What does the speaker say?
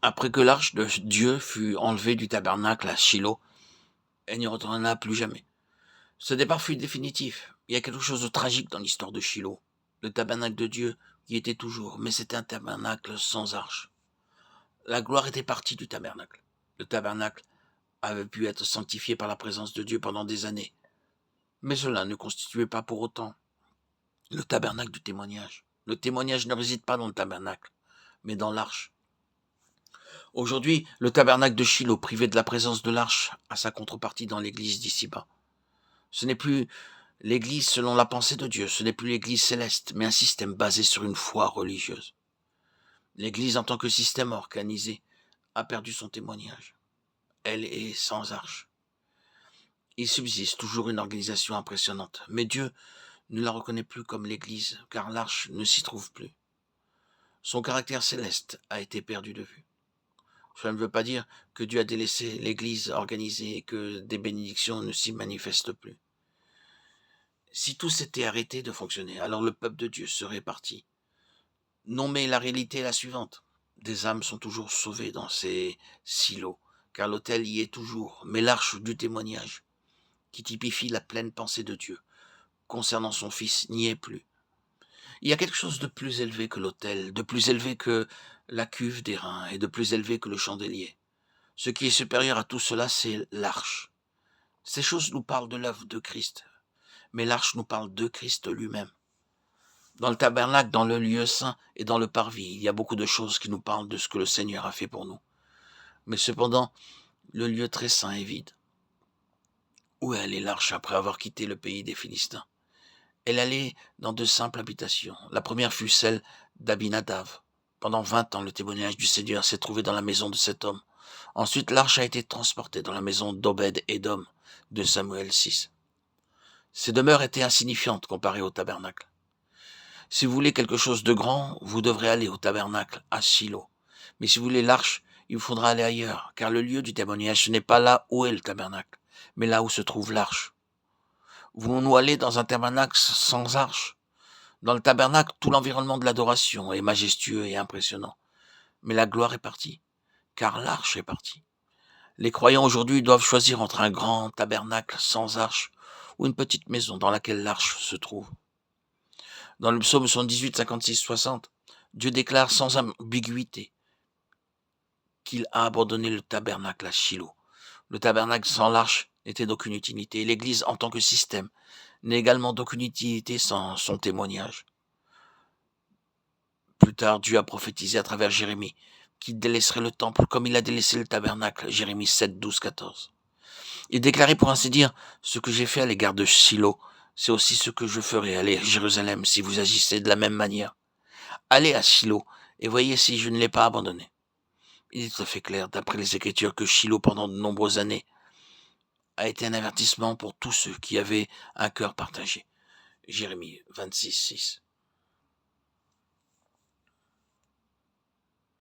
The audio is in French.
Après que l'arche de Dieu fut enlevée du tabernacle à Shiloh, elle n'y retourna plus jamais. Ce départ fut définitif. Il y a quelque chose de tragique dans l'histoire de Shiloh. Le tabernacle de Dieu y était toujours, mais c'était un tabernacle sans arche. La gloire était partie du tabernacle. Le tabernacle avait pu être sanctifié par la présence de Dieu pendant des années. Mais cela ne constituait pas pour autant le tabernacle du témoignage. Le témoignage ne réside pas dans le tabernacle, mais dans l'arche. Aujourd'hui, le tabernacle de Shiloh, privé de la présence de l'arche, a sa contrepartie dans l'église d'ici-bas. Ce n'est plus l'église selon la pensée de Dieu, ce n'est plus l'église céleste, mais un système basé sur une foi religieuse. L'église en tant que système organisé a perdu son témoignage. Elle est sans arche. Il subsiste toujours une organisation impressionnante, mais Dieu ne la reconnaît plus comme l'église, car l'arche ne s'y trouve plus. Son caractère céleste a été perdu de vue. Cela ne veut pas dire que Dieu a délaissé l'église organisée et que des bénédictions ne s'y manifestent plus. Si tout s'était arrêté de fonctionner, alors le peuple de Dieu serait parti. Non, mais la réalité est la suivante. Des âmes sont toujours sauvées dans ces silos, car l'autel y est toujours, mais l'arche du témoignage, qui typifie la pleine pensée de Dieu, concernant son Fils, n'y est plus. Il y a quelque chose de plus élevé que l'autel, de plus élevé que la cuve d'airain et de plus élevé que le chandelier. Ce qui est supérieur à tout cela, c'est l'arche. Ces choses nous parlent de l'œuvre de Christ, mais l'arche nous parle de Christ lui-même. Dans le tabernacle, dans le lieu saint et dans le parvis, il y a beaucoup de choses qui nous parlent de ce que le Seigneur a fait pour nous. Mais cependant, le lieu très saint est vide. Où est allée l'arche après avoir quitté le pays des Philistins? Elle allait dans de simples habitations. La première fut celle d'Abinadav. Pendant 20 ans, le témoignage du Seigneur s'est trouvé dans la maison de cet homme. Ensuite, l'arche a été transportée dans la maison d'Obed-Édom de Samuel 6. Ces demeures étaient insignifiantes comparées au tabernacle. Si vous voulez quelque chose de grand, vous devrez aller au tabernacle, à Shiloh. Mais si vous voulez l'arche, il vous faudra aller ailleurs, car le lieu du témoignage, ce n'est pas là où est le tabernacle, mais là où se trouve l'arche. Voulons-nous aller dans un tabernacle sans arche? Dans le tabernacle, tout l'environnement de l'adoration est majestueux et impressionnant. Mais la gloire est partie, car l'arche est partie. Les croyants aujourd'hui doivent choisir entre un grand tabernacle sans arche ou une petite maison dans laquelle l'arche se trouve. Dans le psaume 78, 56, 60, Dieu déclare sans ambiguïté qu'il a abandonné le tabernacle à Shiloh. Le tabernacle sans l'arche n'était d'aucune utilité, et l'Église en tant que système n'est également d'aucune utilité sans son témoignage. Plus tard, Dieu a prophétisé à travers Jérémie qu'il délaisserait le temple comme il a délaissé le tabernacle, Jérémie 7, 12, 14. Il déclarait pour ainsi dire, ce que j'ai fait à l'égard de Shiloh, c'est aussi ce que je ferai à Jérusalem si vous agissez de la même manière. Allez à Shiloh et voyez si je ne l'ai pas abandonné. Il est tout à fait clair, d'après les Écritures, que Shiloh, pendant de nombreuses années, a été un avertissement pour tous ceux qui avaient un cœur partagé. Jérémie 26, 6.